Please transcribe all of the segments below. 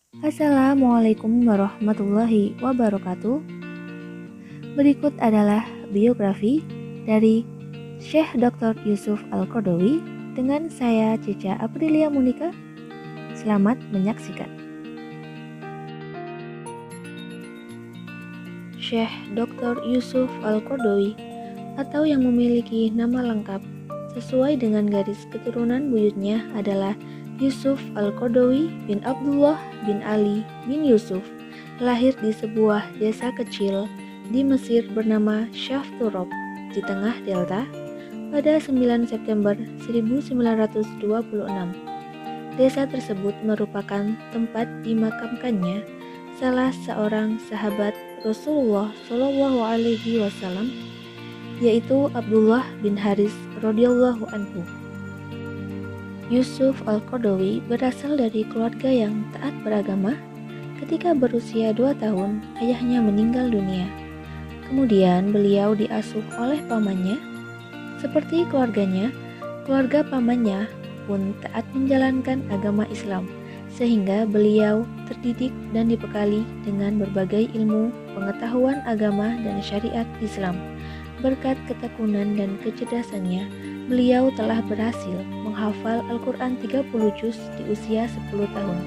Assalamualaikum warahmatullahi wabarakatuh. Berikut adalah biografi dari Syekh Dr. Yusuf Al-Qaradawi dengan saya Cica Aprilia Monika. Selamat menyaksikan. Syekh Dr. Yusuf Al-Qaradawi atau yang memiliki nama lengkap sesuai dengan garis keturunan buyutnya adalah Yusuf Al-Qaradawi bin Abdullah bin Ali bin Yusuf, lahir di sebuah desa kecil di Mesir bernama Shafturop di tengah delta pada 9 September 1926. Desa tersebut merupakan tempat dimakamkannya salah seorang sahabat Rasulullah Shallallahu Alaihi Wasallam, yaitu Abdullah bin Haris radhiyallahu anhu. Yusuf Al-Qaradawi berasal dari keluarga yang taat beragama. Ketika berusia 2 tahun, ayahnya meninggal dunia. Kemudian beliau diasuh oleh pamannya. Seperti keluarganya, keluarga pamannya pun taat menjalankan agama Islam, sehingga beliau terdidik dan dibekali dengan berbagai ilmu, pengetahuan agama dan syariat Islam. Berkat ketekunan dan kecerdasannya, beliau telah berhasil menghafal Al-Quran 30 juz di usia 10 tahun.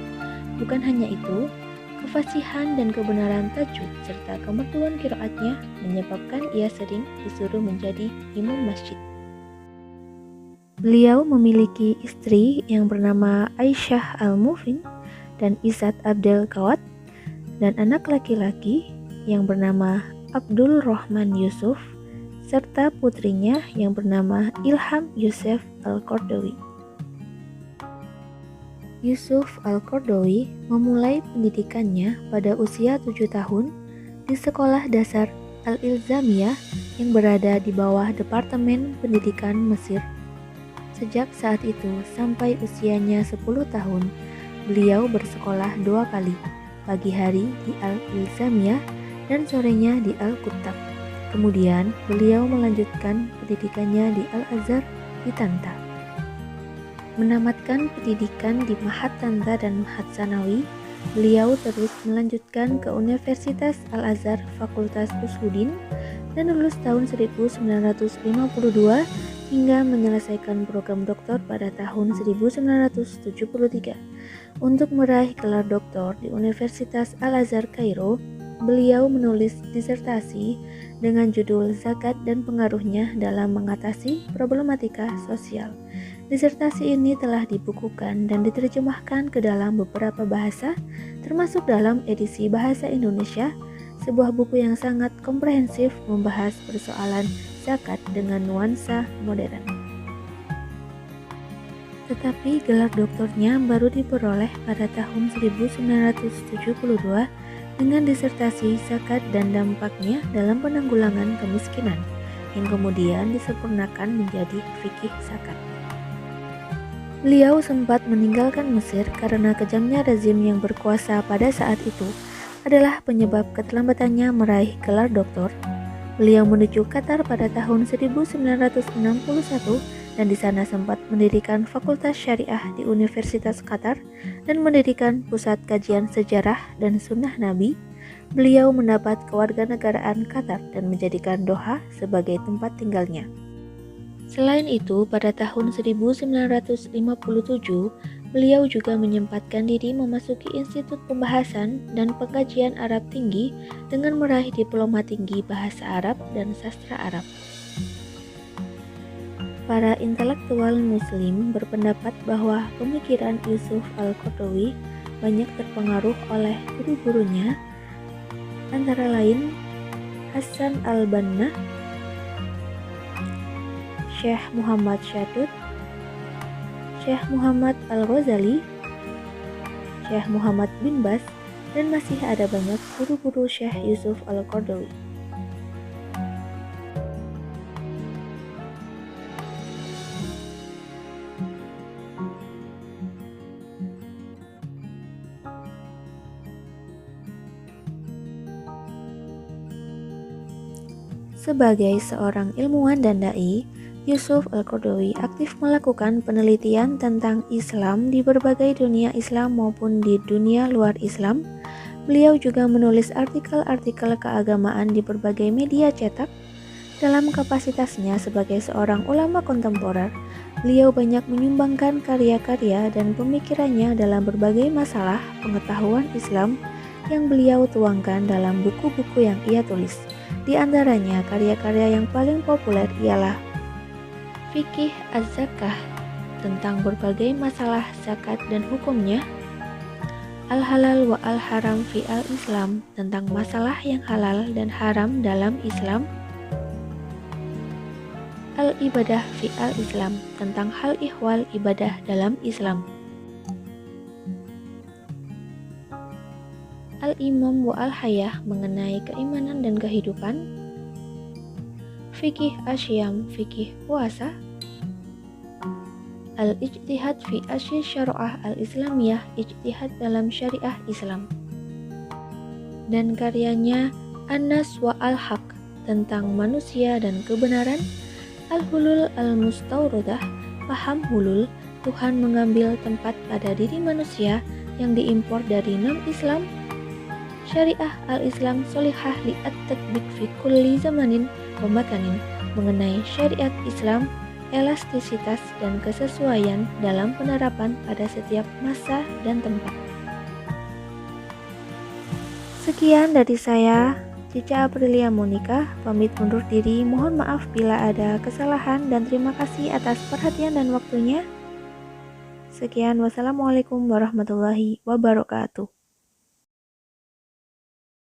Bukan hanya itu, kefasihan dan kebenaran tajwid serta kemertuan qiraatnya menyebabkan ia sering disuruh menjadi imam masjid. Beliau memiliki istri yang bernama Aisyah Al-Mufin dan Izzat Abdel Kawat, dan anak laki-laki yang bernama Abdul Rahman Yusuf, serta putrinya yang bernama Ilham Yusuf Al-Qaradawi. Yusuf Al-Qaradawi memulai pendidikannya pada usia 7 tahun di sekolah dasar Al-Ilzamiyah yang berada di bawah Departemen Pendidikan Mesir. Sejak saat itu sampai usianya 10 tahun, beliau bersekolah 2 kali, pagi hari di Al-Ilzamiyah dan sorenya di Al-Kuttab. Kemudian beliau melanjutkan pendidikannya di Al-Azhar di Tanta. Menamatkan pendidikan di Mahat Tanta dan Mahat Sanawi, beliau terus melanjutkan ke Universitas Al-Azhar Fakultas Usuluddin dan lulus tahun 1952 hingga menyelesaikan program doktor pada tahun 1973. Untuk meraih gelar doktor di Universitas Al-Azhar Kairo, beliau menulis disertasi dengan judul Zakat dan Pengaruhnya dalam Mengatasi Problematika Sosial. Disertasi ini telah dibukukan dan diterjemahkan ke dalam beberapa bahasa, termasuk dalam edisi Bahasa Indonesia, sebuah buku yang sangat komprehensif membahas persoalan zakat dengan nuansa modern. Tetapi gelar doktornya baru diperoleh pada tahun 1972 dengan disertasi zakat dan dampaknya dalam penanggulangan kemiskinan, yang kemudian disempurnakan menjadi fikih zakat. Beliau sempat meninggalkan Mesir karena kejamnya rezim yang berkuasa pada saat itu adalah penyebab keterlambatannya meraih gelar doktor. Beliau menuju Qatar pada tahun 1961 dan di sana sempat mendirikan Fakultas Syariah di Universitas Qatar dan mendirikan Pusat Kajian Sejarah dan Sunnah Nabi. Beliau mendapat kewarganegaraan Qatar dan menjadikan Doha sebagai tempat tinggalnya. Selain itu, pada tahun 1957, beliau juga menyempatkan diri memasuki Institut Pembahasan dan Pengkajian Arab Tinggi dengan meraih diploma tinggi Bahasa Arab dan Sastra Arab. Para intelektual Muslim berpendapat bahwa pemikiran Yusuf Al-Qaradawi banyak terpengaruh oleh guru-gurunya, antara lain Hasan Al-Banna, Syekh Muhammad Syadud, Syekh Muhammad Al-Ghazali, Syekh Muhammad bin Bas, dan masih ada banyak guru-guru Syekh Yusuf Al-Qaradawi. Sebagai seorang ilmuwan dan dai, Yusuf Al-Qaradawi aktif melakukan penelitian tentang Islam di berbagai dunia Islam maupun di dunia luar Islam. Beliau juga menulis artikel-artikel keagamaan di berbagai media cetak. Dalam kapasitasnya sebagai seorang ulama kontemporer, beliau banyak menyumbangkan karya-karya dan pemikirannya dalam berbagai masalah pengetahuan Islam yang beliau tuangkan dalam buku-buku yang ia tulis. Di antaranya, karya-karya yang paling populer ialah Fikih Az-Zakah tentang berbagai masalah zakat dan hukumnya, Al-Halal wa Al-Haram fi Al-Islam tentang masalah yang halal dan haram dalam Islam, Al-Ibadah fi Al-Islam tentang hal ihwal ibadah dalam Islam, Al-Imam wa Al-Hayah mengenai keimanan dan kehidupan, Fikih Asyam fikih puasa, Al-Ijtihad fi Asy Syara'ah Al-Islamiyah ijtihad dalam syariah Islam, dan karyanya An-Nas wa Al-Haq tentang manusia dan kebenaran, Al-Hulul Al-Mustawradah paham hulul, Tuhan mengambil tempat pada diri manusia yang diimpor dari non-Islam, Syariah Al-Islam Sholihah li at-tatbiq fi kulli zamanin wa makanin mengenai syariat Islam, elastisitas dan kesesuaian dalam penerapan pada setiap masa dan tempat. Sekian dari saya, Cica Aprilia Monika, pamit undur diri. Mohon maaf bila ada kesalahan dan terima kasih atas perhatian dan waktunya. Sekian, wassalamualaikum warahmatullahi wabarakatuh.